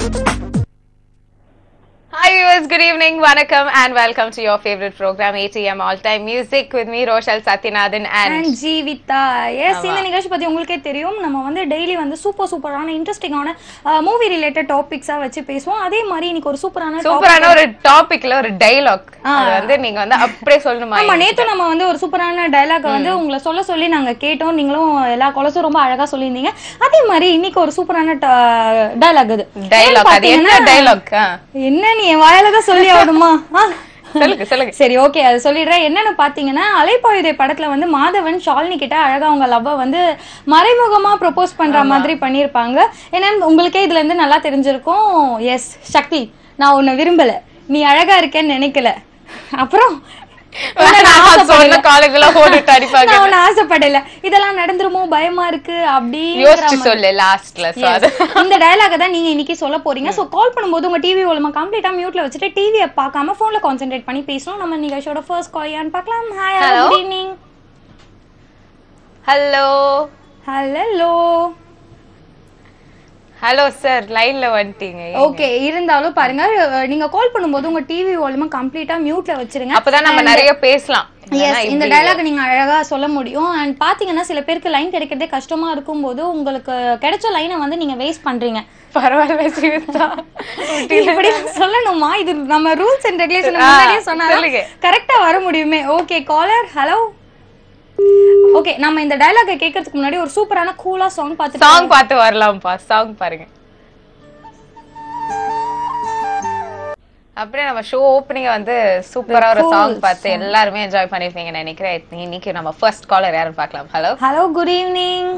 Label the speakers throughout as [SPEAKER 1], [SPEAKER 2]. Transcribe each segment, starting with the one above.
[SPEAKER 1] Hi viewers, good evening, vanakkam and welcome to your favorite program ATM All Time Music with me Rochelle Satyanathan and
[SPEAKER 2] Jeevitha. Yes, இந்த நிகழ்ச்சி பத்தி உங்களுக்கே தெரியும். நம்ம வந்து daily வந்து சூப்பரான இன்ட்ரஸ்டிங்கான மூவி ரிலேட்டட் டாபிக்ஸா வச்சு பேசுவோம். அதே மாதிரி இன்னைக்கு ஒரு சூப்பரான
[SPEAKER 1] ஒரு டாபிக்ல ஒரு டயலாக் அது வந்து நீங்க வந்து அப்படியே சொல்லணுமா?
[SPEAKER 2] ஆமா, நேத்து நம்ம வந்து ஒரு சூப்பரான டயலாக் வந்து உங்களை சொல்லி நாங்க கேட்டோம். நீங்களும் எல்லா காலர்ஸும் ரொம்ப அழகா சொல்லியிருந்தீங்க. அதே மாதிரி இன்னைக்கு ஒரு சூப்பரான டயலாக் அது
[SPEAKER 1] என்ன டயலாக்?
[SPEAKER 2] என்ன நீ என் வாயாலதான் சொல்லி ஆகணுமா?
[SPEAKER 1] சொல்லுங்க.
[SPEAKER 2] சரி, ஓகே, அது சொல்லிடுறேன். என்னன்னு பாத்தீங்கன்னா, அலைப்பாயுதே படத்துல வந்து மாதவன் ஷாலினி கிட்ட அழகா அவங்க லவ்வ வந்து மறைமுகமா ப்ரொபோஸ் பண்ற மாதிரி பண்ணிருப்பாங்க. என்னன்னு உங்களுக்கே இதுல இருந்து நல்லா தெரிஞ்சிருக்கும். எஸ் சக்தி, நான் உன்னை விரும்பல, நீ அழகா இருக்கேன்னு நினைக்கல, அப்புறம் ஆசைப்படல, இதெல்லாம் நடந்துருமோ பயமா இருக்கு இந்த டயலாக தான் நீங்க இன்னைக்கு சொல்ல போறீங்க. சோ கால் பண்ணும்போது உங்க டிவி மூலமா கம்ப்ளீட்டா மியூட்ல வச்சுட்டு டிவியை பார்க்காம போன்ல கான்சென்ட்ரேட் பண்ணி பேசணும். நம்ம நிகழ்ச்சியோட ஃபர்ஸ்ட் கால் யான்னு பார்க்கலாம். Hi, good evening.
[SPEAKER 1] Hello sir, லைன்ல வந்துட்டீங்க.
[SPEAKER 2] ஓகே, இருந்தாலும் பாருங்க, நீங்க கால் பண்ணும்போது உங்க டிவி வால்யூம் கம்ப்ளீட்டா மியூட்ல வச்சிருங்க.
[SPEAKER 1] அப்பதான் நம்ம நிறைய பேசலாம்.
[SPEAKER 2] இந்த டயலாக் நீங்க அழகா சொல்ல முடியும். அண்ட் பாத்தீங்கன்னா சில பேருக்கு லைன் கிடைக்கிறதே கஷ்டமா இருக்கும் போது உங்களுக்கு கிடைச்ச லைனை வந்து நீங்க வேஸ்ட் பண்றீங்க.
[SPEAKER 1] பரவாயில்ல,
[SPEAKER 2] இப்படி சொல்லணுமா? இது நம்ம ரூல்ஸ் அண்ட் ரெகுலேஷன் முன்னாடியே சொன்னா கரெக்டா வர முடியுமே. Okay caller, hello. ஓகே, நம்ம இந்த டயலாக கேட்கறதுக்கு முன்னாடி ஒரு சூப்பரான கூலா சாங் பார்த்து
[SPEAKER 1] வரலாம்ப்பா. சாங் பாருங்க. அப்படியே நம்ம ஷோ ஓப்பனிங் வந்து சூப்பரா ஒரு சாங் பார்த்து எல்லாரும் என்ஜாய் பண்ணிருப்பீங்கன்னு நினைக்கிறேன். இன்னைக்கு நம்ம ஃபர்ஸ்ட் காலர் யாருன்னு பார்க்கலாம்.
[SPEAKER 2] Hello, good evening.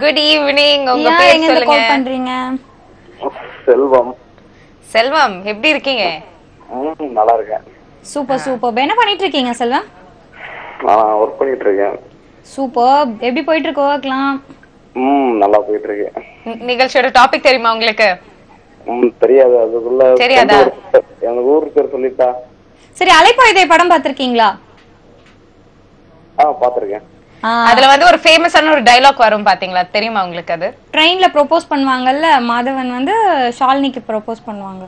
[SPEAKER 1] Good evening. உங்க பேர் சொல்லுங்க.
[SPEAKER 2] கால் பண்றீங்க?
[SPEAKER 1] செல்வம், எப்படி இருக்கீங்க?
[SPEAKER 3] நல்லா இருக்கேன்.
[SPEAKER 2] சூப்பர். என்ன பண்ணிட்டு இருக்கீங்க செல்வம்?
[SPEAKER 3] நான் வர்க் பண்ணிட்டு இருக்கேன்.
[SPEAKER 2] சூப்பர். எப்படி போயிட்டு இருக்கு வர்க்லாம்?
[SPEAKER 3] நல்லா போயிட்டு இருக்கு.
[SPEAKER 1] நிகழ்ச்சியோட டாபிக் தெரியுமா உங்களுக்கு?
[SPEAKER 3] தெரியாது. அதுக்குள்ள தெரியாதா? எனக்கு ஊர் பேர் சொல்லிட்டா.
[SPEAKER 2] சரி, அலைப்பாயுதே படம் பாத்திருக்கீங்களா?
[SPEAKER 3] பாத்திருக்கேன்.
[SPEAKER 1] அதுல வந்து ஒரு ஃபேமஸான ஒரு டயலாக் வரும் பாத்தீங்களா, தெரியுமா உங்களுக்கு? அது
[SPEAKER 2] ட்ரெயின்ல ப்ரோபோஸ் பண்ணுவாங்கல்ல, மாதவன் வந்து ஷாலினிக்கு ப்ரோபோஸ் பண்ணுவாங்க.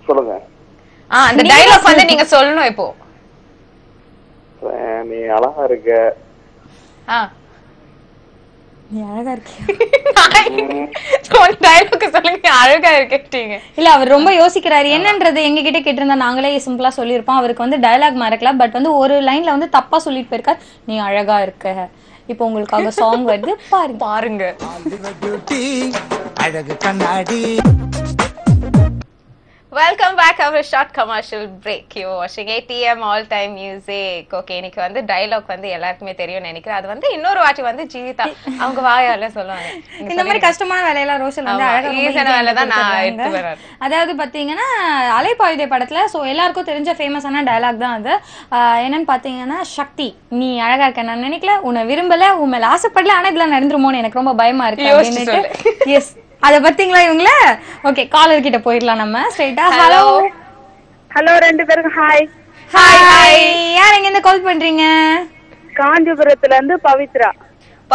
[SPEAKER 3] சொல்லுங்க.
[SPEAKER 1] அந்த டயலாக் வந்து நீங்க சொல்லணும் இப்போ.
[SPEAKER 3] நீ அழகா இருக்க.
[SPEAKER 2] நீ அழகா இருக்கியா?
[SPEAKER 1] சொல்லுங்க, அழகா இருக்கீங்க.
[SPEAKER 2] இல்ல, அவர் ரொம்ப யோசிக்கிறாரு. என்னன்றது எங்க கிட்ட கேட்டிருந்தா நாங்களே சிம்பிளா சொல்லியிருப்போம். அவருக்கு வந்து டயலாக் மறக்கல, பட் வந்து ஒரு லைன்ல வந்து தப்பா சொல்லிட்டு போயிருக்காரு. நீ அழகா இருக்க. இப்போ உங்களுக்காக சாங் வருது, பாருங்க.
[SPEAKER 4] அழகு கண்ணாடி.
[SPEAKER 1] Welcome back after a short commercial break. You're watching ATM All Time Music. Okay, இன்னைக்கு வந்து டயலாக் வந்து எல்லாருக்குமே தெரியும்னு நினைக்கிறேன். அது வந்து இன்னொரு வாட்டி வந்து ஜீவிதா அவங்க வாயால சொல்லுவாங்க.
[SPEAKER 2] இந்த மாதிரி கஷ்டமான வேலையெல்லாம் ரோஷல் வந்து அழகா
[SPEAKER 1] ஈஸியான வேலை தான் நான் எடுத்து வரேன்.
[SPEAKER 2] அதாவது பாத்தீங்கன்னா அலைப்பாயுதே படத்துல சோ எல்லாருக்கும் தெரிஞ்ச ஃபேமஸான டயலாக் தான் அது. என்னன்னு பாத்தீங்கன்னா, சக்தி, நீ அழகா இருக்க, நான் நினைக்கல, உன்னை விரும்பல, உன் மேல ஆசைப்படல, ஆனா இதெல்லாம் நடந்துருமோன்னு எனக்கு ரொம்ப பயமா இருக்கு அப்படின்னுட்டு. எஸ், அத பாத்தீங்களா இவங்கள? ஓகே, காலர் கிட்ட போயிடலாம் நம்ம ஸ்ட்ரைட்டா.
[SPEAKER 5] ஹலோ ரெண்டு பேருக்கு ஹாய்.
[SPEAKER 2] யார் எங்க இருந்து கால் பண்றீங்க?
[SPEAKER 5] காஞ்சிபுரத்துல இருந்து பவித்ரா.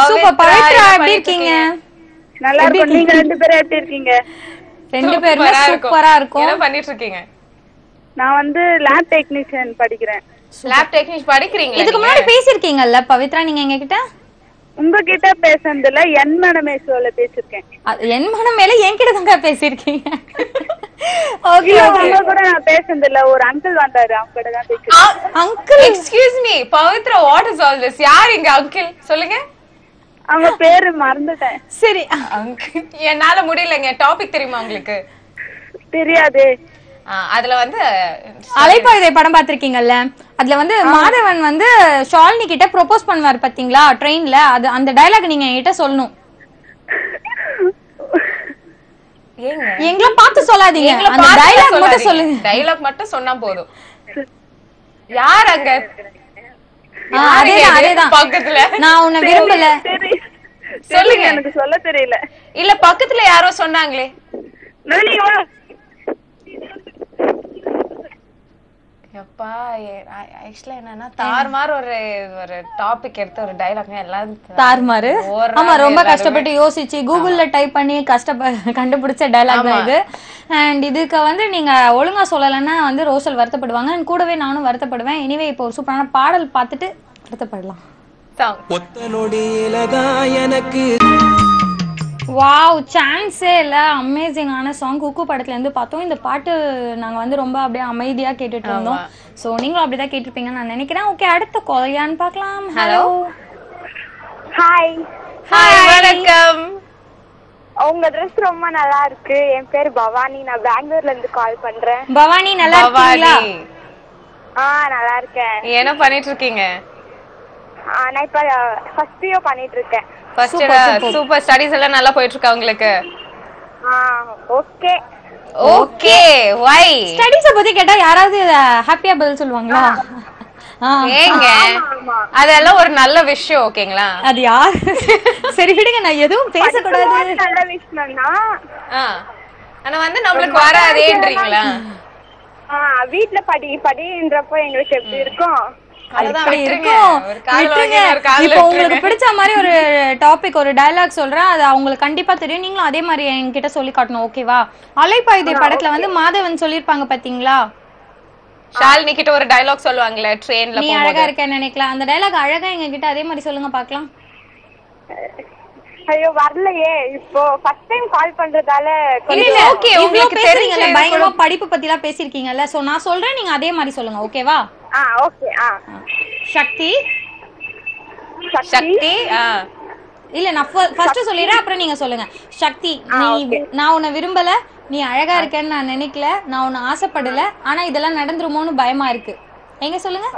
[SPEAKER 2] சூப்பர் பவித்ரா, எப்படி இருக்கீங்க?
[SPEAKER 5] நல்லா இருக்கேன். நீங்க ரெண்டு பேரும் எப்படி இருக்கீங்க?
[SPEAKER 2] ரெண்டு பேரும் சூப்பரா இருக்கும்.
[SPEAKER 1] என்ன பண்ணிட்டு இருக்கீங்க?
[SPEAKER 5] நான் வந்து லேப் டெக்னீஷியன் படிக்கிறேன்.
[SPEAKER 1] லேப் டெக்னீஷியன் படிக்கிறீங்க?
[SPEAKER 2] இதுக்கு முன்னாடி பேசிருக்கீங்கல்ல பவித்ரா நீங்க எங்க கிட்ட?
[SPEAKER 5] உங்ககிட்ட பேசுனதுல என் மனமே ஷோல பேசிருக்கேன்.
[SPEAKER 2] என் மனம் மேல என்கிட்ட தாங்க பேசிருக்கீங்க.
[SPEAKER 5] ஓகே, உங்க கூட நான் பேசுனதுல ஒரு அங்கிள் வந்தாரு, அவங்க கிட்ட தான் பேசிருக்கேன்.
[SPEAKER 2] Uncle?
[SPEAKER 1] Excuse me Pavithra, what is all this? யார் இங்க அங்கிள்? சொல்லுங்க.
[SPEAKER 5] அவங்க பேரு மறந்துட்டேன்.
[SPEAKER 2] சரி,
[SPEAKER 1] அங்கிள் என்னால முடியலங்க. டாபிக் தெரியுமா உங்களுக்கு?
[SPEAKER 5] தெரியாது.
[SPEAKER 1] அதுல வந்து
[SPEAKER 2] அலைப்பாயுதே படம் பாத்திருக்கீங்கல்ல, அதுல வந்து மாதவன் வந்து ஷாலினி கிட்ட ப்ரோபோஸ் பண்ணுவார் பாத்தீங்களா ட்ரெயின்ல, அது அந்த டயலாக் நீங்க என்கிட்ட சொல்லணும். எங்களை பார்த்து சொல்லாதீங்க, அந்த டயலாக் மட்டும் சொல்லுங்க.
[SPEAKER 1] டயலாக் மட்டும் சொன்னா போதும். யார் அங்க?
[SPEAKER 2] அதேதான் பக்கத்துல. நான் உன்னை விரும்பல.
[SPEAKER 5] சொல்லுங்க. எனக்கு சொல்ல தெரியல.
[SPEAKER 1] இல்ல பக்கத்துல யாரோ சொன்னாங்களே. எப்பா ஆக்சுவலா என்னன்னா தார்மார் ஒரு டாபிக் எடுத்து ஒரு டயலாக் எல்லாம்
[SPEAKER 2] தார்மாரு ஆமா ரொம்ப கஷ்டப்பட்டு யோசிச்சு கூகுள்ல டைப் பண்ணி கண்டுபிடிச்ச டயலாக் தான் இது. அண்ட் இதுக்கு வந்து நீங்க ஒழுங்கா சொல்லலைன்னா வந்து ரோஷல் வருத்தப்படுவாங்க, கூடவே நானும் வருத்தப்படுவேன். எனிவே இப்போ ஒரு சூப்பரான பாடல் பார்த்துட்டு வருத்தப்படலாம். வாவ், சான்ஸே இல்லை, அமேசிங்கான சாங். குக்கு படத்துல இருந்து பார்த்தோம். இந்த பாட்டு நாங்க வந்து ரொம்ப அப்படியே அமைதியா கேட்டுட்டு இருந்தோம். சோ நீங்களும் அப்படிதான் கேட்டிருப்பீங்கன்னு நான் நினைக்கிறேன். ஓகே, அடுத்த கால் யான்னு பார்க்கலாம். ஹலோ.
[SPEAKER 5] ஹாய்.
[SPEAKER 1] ஹாய், வணக்கம்.
[SPEAKER 5] உங்க ட்ரெஸ் ரொம்ப நல்லா இருக்கு. என் பேர் பவானி, நான் பெங்களூர்ல இருந்து கால் பண்றேன்.
[SPEAKER 2] பவானி நல்லா இருக்கீங்களா?
[SPEAKER 5] நல்லா இருக்கேன்.
[SPEAKER 1] என்ன பண்ணிட்டு இருக்கீங்க?
[SPEAKER 5] நான் இப்ப ஃபர்ஸ்ட் இயர் பண்ணிட்டு இருக்கேன்.
[SPEAKER 1] சூப்பர். ஸ்டடீஸ் எல்லாம் நல்லா போயிட்டு இருக்கா உங்களுக்கு?
[SPEAKER 5] Okay
[SPEAKER 1] okay. வை
[SPEAKER 2] ஸ்டடீஸ பத்தி கேட்டா யாராவது ஹாப்பியா பதில் சொல்லுவாங்களா?
[SPEAKER 1] ஏங்க அதெல்லாம் ஒரு நல்ல விஷயம். ஓகேங்களா?
[SPEAKER 2] அது யார்? சரி விடுங்க, நான் எதுவும் பேசக்கூடாது.
[SPEAKER 5] நல்ல விஷயம்னா
[SPEAKER 1] ஆனா வந்து நம்மளுக்கு வராதேன்றீங்களா?
[SPEAKER 5] வீட்ல படின்றப்போ எங்களுக்கு எப்படி இருக்கும்?
[SPEAKER 2] இப்போ உங்களுக்கு பிடிச்ச மாதிரி ஒரு டாபிக், ஒரு டயலாக் சொல்றேன், அது அவங்களுக்கு கண்டிப்பா தெரியும். நீங்களும் அதே மாதிரி என்கிட்ட சொல்லி காட்டணும். ஓகேவா? அலைப்பாயுதே படத்துல வந்து மாதவன் சொல்லிருப்பாங்க பாத்தீங்களா,
[SPEAKER 1] ஷாலினி கிட்ட ஒரு டயலாக் சொல்லுவாங்களே ட்ரெயின்ல,
[SPEAKER 2] நீ அழகா இருக்கேன்னு நினைக்கலாம். அந்த டயலாக் அழகா எங்க கிட்ட அதே மாதிரி சொல்லுங்க பாக்கலாம்.
[SPEAKER 5] ஐயோ வரலையே, இப்போ ஃபர்ஸ்ட் டைம் கால் பண்றதால.
[SPEAKER 2] ஓகே, உங்களுக்கு தெரியுங்கல்ல, பயங்கரமா படிப்பு பத்தி எல்லாம் பேசிருக்கீங்கல்ல. சோ நான் சொல்றேன், நீங்க அதே மாதிரி சொல்லுங்க. ஓகேவா?
[SPEAKER 5] ஓகே.
[SPEAKER 2] சக்தி.
[SPEAKER 1] சக்தி.
[SPEAKER 2] இல்ல, நான் ஃபர்ஸ்ட் சொல்லிடுறேன், அப்புறம் நீங்க சொல்லுங்க. சக்தி, நான் உன்னை விரும்பல, நீ அழகா இருக்கேன்னு நான் நினைக்கல, நான் உன்னை ஆசைப்படல, ஆனா இதெல்லாம் நடந்துருமோன்னு பயமா இருக்கு. எங்க சொல்லுங்க.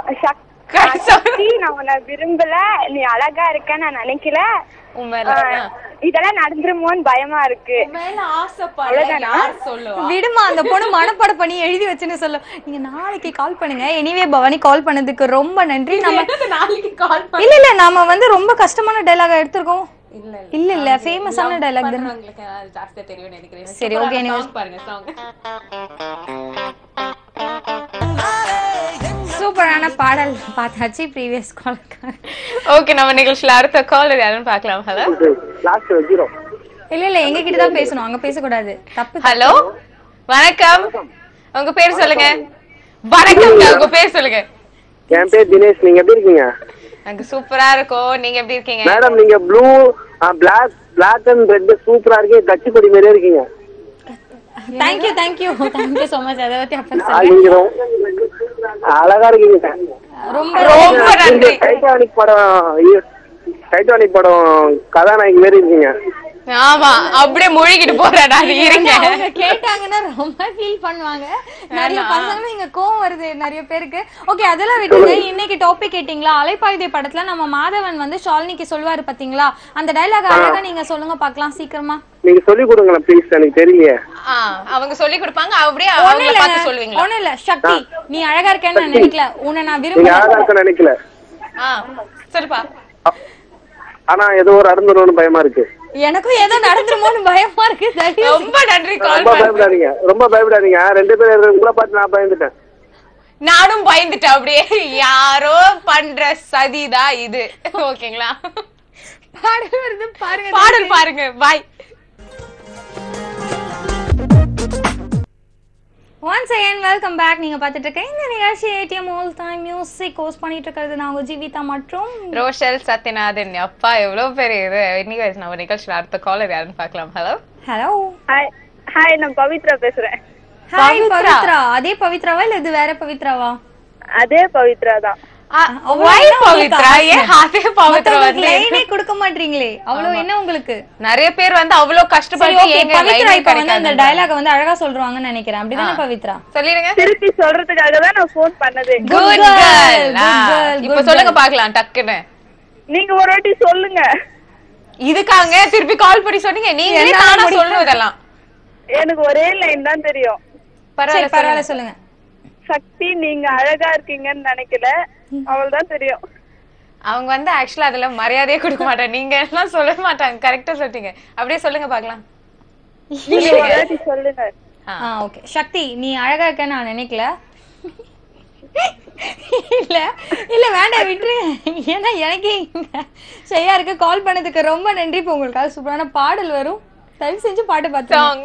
[SPEAKER 5] சக்தி, நான் உன்னை விரும்பல, நீ அழகா இருக்கேன்னு நான் நினைக்கல, இதெல்லாம் நடந்துருமோன்னு பயமா இருக்கு.
[SPEAKER 2] விடுமா, அந்த பொண்ணு மனப்பாட பண்ணி எழுதி வச்சுன்னு சொல்ல. நீங்க நாளைக்கு கால் பண்ணுங்க. எனிவே பவானி, கால் பண்ணதுக்கு ரொம்ப நன்றி. நம்ம நாளைக்கு கால் பண்ண இல்ல நாம வந்து ரொம்ப கஷ்டமான டயலாக் எடுத்துறோம். இல்ல ஃபேமஸான டயலாக் தான் உங்களுக்கு ஜாஸ்தியா தெரியும் நினைக்கிறேன். சரி ஓகே, நீங்க பாருங்க சாங். சூப்பரான பாடல் பார்த்தாச்சு. Previous call.
[SPEAKER 1] ஓகே, நம்ம நிகழ்ச்சியில அடுத்த கால் யாருன்னு பார்க்கலாம். ஹலோ.
[SPEAKER 2] இல்ல எங்க கிட்ட தான் பேசணும், அங்க பேச கூடாது, தப்பு.
[SPEAKER 1] ஹலோ, வணக்கம். உங்க பேர் சொல்லுங்க. வணக்கம், உங்க பேர் சொல்லுங்க.
[SPEAKER 3] என் பேர் தினேஷ். நீங்க எப்படி இருக்கீங்க?
[SPEAKER 1] நாங்க சூப்பரா இருக்கோம். நீங்க எப்படி இருக்கீங்க?
[SPEAKER 3] மேடம், நீங்க ப்ளூ பிளாக் அண்ட் ரெட் சூப்பரா இருக்கீங்க. கட்சி கொடி மாதிரியே இருக்கீங்க.
[SPEAKER 2] Thank you so much. அத பத்தி அப்ப
[SPEAKER 3] சொல்லுங்க. அழகா இருக்கீங்க.
[SPEAKER 2] ரொம்ப
[SPEAKER 1] ரொம்ப நன்றி.
[SPEAKER 3] டைட்டானிக் படம் கதாநாயகி மாதிரி இருக்கீங்க.
[SPEAKER 1] ஆமா, அப்படியே மூழ்கிட்டு போறேன் நான். இருங்க,
[SPEAKER 2] அவங்க கேட்டாங்கன்னா ரொம்ப ஃபீல் பண்ணுவாங்க. நிறைய பசங்களும் இங்க கோவம் வருது நிறைய பேருக்கு. ஓகே, அதெல்லாம் விட்டுங்க. இன்னைக்கு டாபிக் கேட்டிங்களா? அலைப்பாயுதே படத்துல நம்ம மாதவன் வந்து ஷாலினிக்கு சொல்வாரு பாத்தீங்களா, அந்த டயலாக் அழகா நீங்க சொல்லுங்க பார்க்கலாம் சீக்கிரமா.
[SPEAKER 3] நீங்க சொல்லி கொடுங்க ப்ளீஸ், எனக்கு தெரியல.
[SPEAKER 1] அவங்க சொல்லி கொடுப்பாங்க, அப்படியே அவங்கள பார்த்து சொல்வீங்களா?
[SPEAKER 2] ஒண்ணு இல்ல, சக்தி, நீ அழகா இருக்கேன்னு நான் நினைக்கல, உன்னை நான் விரும்பல.
[SPEAKER 3] நீ அழகா இருக்கேன்னு நினைக்கல.
[SPEAKER 1] சரிப்பா.
[SPEAKER 3] ஆனா ஏதோ ஒரு நடந்துரும்னு பயமா இருக்கு.
[SPEAKER 2] எனக்கும் ஏதோ நடந்துருமோன்னு பயமா இருக்கு.
[SPEAKER 1] ரொம்ப நன்றி கால்
[SPEAKER 3] பண்ணி. ரொம்ப பயப்படாதீங்க. ரெண்டு பேரும் உங்களை பார்த்து நான் பயந்துட்டேன்.
[SPEAKER 1] நானும் பயந்துட்டேன். அப்படியே யாரோ பண்ற சதிதான் இது. ஓகேங்களா?
[SPEAKER 2] பாடல் வருது பாருங்க,
[SPEAKER 1] பாடல் பாருங்க. பாய்.
[SPEAKER 2] Once again welcome back. நீங்க பார்த்துட்டு இருக்க இந்த நிகழ்ச்சி ATM All Time Music host பண்ணிட்டு இருக்கிறது நான் உங்க ஜீவிதா மற்றும்
[SPEAKER 1] ரோஷல் சத்யநாதன். அப்பா எவ்வளவு பெரிய இது. இன்னைக்கு நம்ம நிகழ்ச்சியில அடுத்த காலர் யாருன்னு பார்க்கலாம். ஹலோ.
[SPEAKER 5] ஹாய், நான் பவித்ரா பேசுறேன்.
[SPEAKER 2] ஹாய் பவித்ரா. அதே பவித்ராவா இல்ல இது வேற பவித்ராவா?
[SPEAKER 5] அதே பவித்ரா தான்.
[SPEAKER 1] Why பவித்ரா? ஏன் அதே பவித்ரா வந்து
[SPEAKER 2] லைனே கொடுக்க மாட்டீங்களே? அவ்வளவு என்ன உங்களுக்கு?
[SPEAKER 1] நிறைய பேர் வந்து அவ்வளவு கஷ்டப்பட்டு ஏங்க
[SPEAKER 2] பவித்ரா இப்ப வந்து அந்த டயலாக் வந்து அழகா சொல்றாங்கன்னு நினைக்கிறேன். அப்படிதானே பவித்ரா?
[SPEAKER 1] சொல்லிருங்க.
[SPEAKER 5] திருப்பி சொல்றதுக்காக தான் நான் ஃபோன் பண்ணது.
[SPEAKER 1] Good girl. இப்ப சொல்லுங்க பார்க்கலாம் டக்குன்னு.
[SPEAKER 5] நீங்க ஒரு வாட்டி சொல்லுங்க.
[SPEAKER 1] இதுக்காங்க திருப்பி கால் பண்ணி சொன்னீங்க. நீங்களே தானா சொல்றதெல்லாம்.
[SPEAKER 5] எனக்கு ஒரே லைன் தான் தெரியும்.
[SPEAKER 2] பரவாயில்ல சொல்லுங்க.
[SPEAKER 5] சக்தி, நீங்க அழகா இருக்கீங்கன்னு நினைக்கல, அவள்தான் தெரியும்.
[SPEAKER 1] அவங்க வந்து ஆக்சுவலா அதுல மரியாதையே கொடுக்க மாட்டாங்க. நீங்க எல்லாம் சொல்ல மாட்டாங்க. கரெக்டா சொல்லிட்டீங்க. அப்படியே சொல்லுங்க பார்க்கலாம்.
[SPEAKER 5] சொல்லுங்க.
[SPEAKER 2] ஓகே, சக்தி, நீ அழகா இருக்கேன்னு நான் நினைக்கல. இல்ல இல்ல வேண்டாம் விட்டுரு. ஏன்னா எனக்கு செய்யா இருக்கு. கால் பண்ணதுக்கு ரொம்ப நன்றி. இப்போ உங்களுக்காக சூப்பரான பாடல் வரும். தயவு செஞ்சு பாட்டு பார்த்தோம்.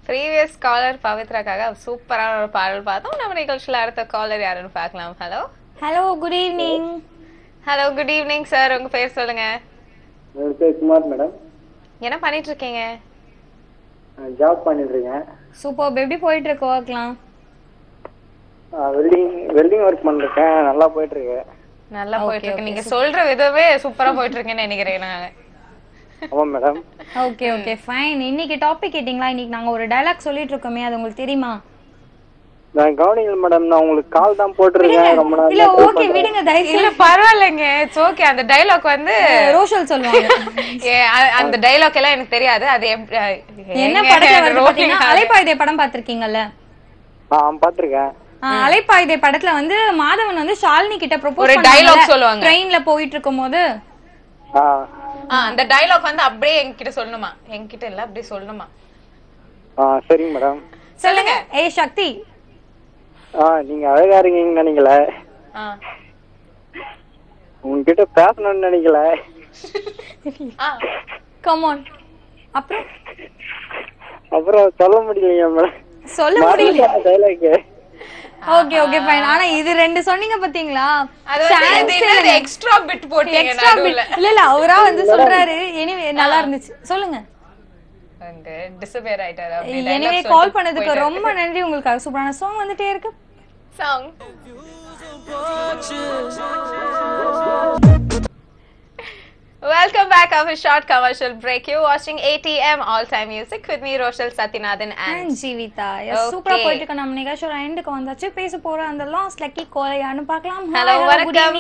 [SPEAKER 1] ப்ரீவியஸ் காலர் பவித்ராக்காக சூப்பரான ஒரு பாடல் பார்த்தோம். நம்ம நிகழ்ச்சியில அடுத்த காலர் யாருன்னு பார்க்கலாம். Hello
[SPEAKER 2] hello good evening.
[SPEAKER 1] Hello good evening sir. உங்க பேர் சொல்லுங்க.
[SPEAKER 3] என் பேர் குமார் மேடம்.
[SPEAKER 1] என்ன பண்ணிட்டு இருக்கீங்க?
[SPEAKER 3] ஜாப் பண்ணிட்டு இருக்கேன்.
[SPEAKER 2] சூப்பர். எப்படி போயிட்டு இருக்கு ஒர்க்லாம்?
[SPEAKER 3] வெல்டிங் ஒர்க் பண்ணிருக்கேன். நல்லா போயிட்டு இருக்கு.
[SPEAKER 1] நல்லா போயிட்டு இருக்கு. நீங்க சொல்ற விதமே சூப்பரா போயிட்டு இருக்குன்னு நினைக்கிறேன் நான்.
[SPEAKER 3] ஆமா மேடம்.
[SPEAKER 2] Okay okay fine. இன்னைக்கு டாபிக் கேட்டிங்களா? இன்னைக்கு நாங்க ஒரு டயலாக் சொல்லிட்டு இருக்கோமே, அது உங்களுக்கு தெரியுமா?
[SPEAKER 3] நான் கவனிக்கல மேடம். நான் உங்களுக்கு கால் தான் போட்டுருக்கேன். ரொம்ப நாள்
[SPEAKER 2] இல்ல ஓகே விடுங்க தயவு.
[SPEAKER 1] இல்ல பரவாயில்லைங்க. It's okay. அந்த டயலாக் வந்து
[SPEAKER 2] ரோஷல் சொல்லுவாங்க.
[SPEAKER 1] அந்த டயலாக் எல்லாம் எனக்கு தெரியாது. அது
[SPEAKER 2] என்ன படத்துல வருது பாத்தீங்கன்னா, அலைப்பாயுதே படம் பாத்திருக்கீங்கல்ல?
[SPEAKER 3] பாத்திருக்கேன்.
[SPEAKER 2] அலைப்பாயுதே படத்துல வந்து மாதவன் வந்து ஷாலினி கிட்ட ப்ரோபோஸ்
[SPEAKER 1] ஒரு டயலாக் சொல்லுவாங்க
[SPEAKER 2] ட்ரெயின்ல போயிட்டு இருக்கும்போது.
[SPEAKER 1] அந்த டயலாக் வந்து அப்படியே என்கிட்ட சொல்லணுமா? என்கிட்ட இல்ல, அப்படியே சொல்லணுமா?
[SPEAKER 3] சரிங்க மேடம்.
[SPEAKER 2] சொல்லுங்க. ஏய் சக்தி,
[SPEAKER 3] நீங்க அழகா இருக்கீங்கன்னு நினைக்கல. உங்ககிட்ட பேசணும்னு நினைக்கல.
[SPEAKER 2] Come on.
[SPEAKER 3] அப்புறம் சொல்ல முடியலையா மேடம்?
[SPEAKER 2] சொல்ல முடியல
[SPEAKER 3] டயலாக்.
[SPEAKER 2] Okay okay fine. ஆனா இது ரெண்டு சொன்னீங்க பாத்தீங்களா?
[SPEAKER 1] அது வந்து எக்ஸ்ட்ரா பிட் போட்டீங்க நடுவுல.
[SPEAKER 2] இல்ல இல்ல அவரா வந்து சொல்றாரு. எனிவே நல்லா இருந்துச்சு. சொல்லுங்க.
[SPEAKER 1] அங்க டிசப்பியர் ஆயிட்டாரு. அப்படி
[SPEAKER 2] எனிவே கால் பண்ணதுக்கு ரொம்ப நன்றி. உங்களுக்கு சூப்பரான சாங் வந்துட்டே இருக்கு.
[SPEAKER 1] Song Welcome back after a short commercial break. You're watching ATM All Time Music with me Roshal Satyanathan and
[SPEAKER 2] Jeevitha. சூப்பரா போயிட்டு இருக்கு நம்ம நிகழ்ச்சியோட எண்டுக்கு வந்தாச்சு. பேச போற அந்த லாஸ்ட் லக்கி கால் யாருன்னு பார்க்கலாம்.
[SPEAKER 1] ஹலோ வணக்கம்.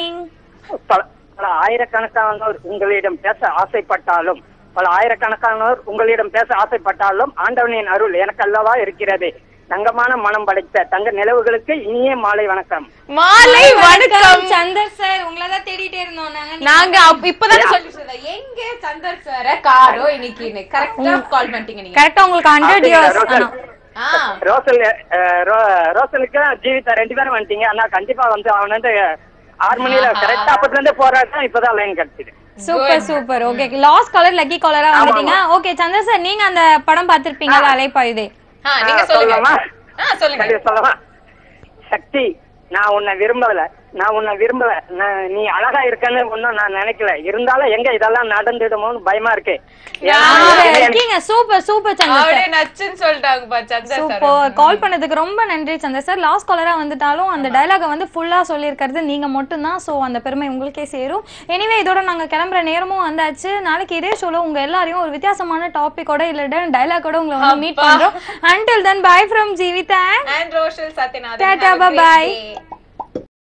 [SPEAKER 4] பல ஆயிரக்கணக்கானோர் உங்களிடம் பேச ஆசைப்பட்டாலும் ஆண்டவனின் அருள் எனக்கு அல்லவா இருக்கிறது. தங்கமான மனம் படைத்த தங்க நிலவுகளுக்கு இனிய மாலை வணக்கம்.
[SPEAKER 1] மாலை வணக்கம்
[SPEAKER 2] சந்தர் சார். உங்களை தான் தேடிட்டே இருந்தோம்
[SPEAKER 1] நாங்க. இப்பதான் சொல்லிட்டு எங்க சந்தர் சார் காரோ இன்னைக்கு கரெக்டா கால் பண்ணிட்டீங்க நீங்க.
[SPEAKER 2] கரெக்டா உங்களுக்கு 100 இயர்ஸ்.
[SPEAKER 4] ரோசலுக்கு ஜீவிதா 2 பேரும் வந்துட்டீங்க. ஆனா கண்டிப்பா வந்து அவன் வந்து 6 மணில கரெக்டா அப்பத்துல இருந்தே போராட்டம். இப்பதான் லைன் கிடைச்சது.
[SPEAKER 2] Super super. Okay last caller lucky cholera வந்துட்டீங்க. ஓகே சந்தர் சார், நீங்க அந்த படம் பாத்திருப்பீங்களா அலைப்பாயுதே?
[SPEAKER 1] நீங்க சொல்லுங்க.
[SPEAKER 4] சொல்லவா? சக்தி, நான் உன்னை விரும்பல. நீ அழகா இருக்கன்னு ஒன்னும் நான் நினைக்கல. இருந்தாலும் எங்க இதெல்லாம் நடந்துடுமோன்னு பயமா இருக்கு.
[SPEAKER 2] Super super Chandar sir.
[SPEAKER 1] நச்சுன்னு சொல்லிட்டாங்க சந்தர் சார்.
[SPEAKER 2] சூப்பர். கால் பண்ணதுக்கு ரொம்ப நன்றி சந்தர் சார். லாஸ்ட் காலரா வந்துட்டாலும் அந்த டயலாக வந்து ஃபுல்லா சொல்லியிருக்கிறது நீங்க மட்டும் தான். சோ அந்த பெருமை உங்களுக்கே சேரும். எனிவே இதோட நாங்க கிளம்புற நேரமும் வந்தாச்சு. நாளைக்கு இதே ஷோல உங்க எல்லாரையும் ஒரு வித்தியாசமான டாபிக்கோட இல்ல டயலாகோட உங்களை வந்து மீட் பண்றோம். Until then bye from Jeevitha and
[SPEAKER 1] Roshal Satyanathan.
[SPEAKER 2] Tata bye bye.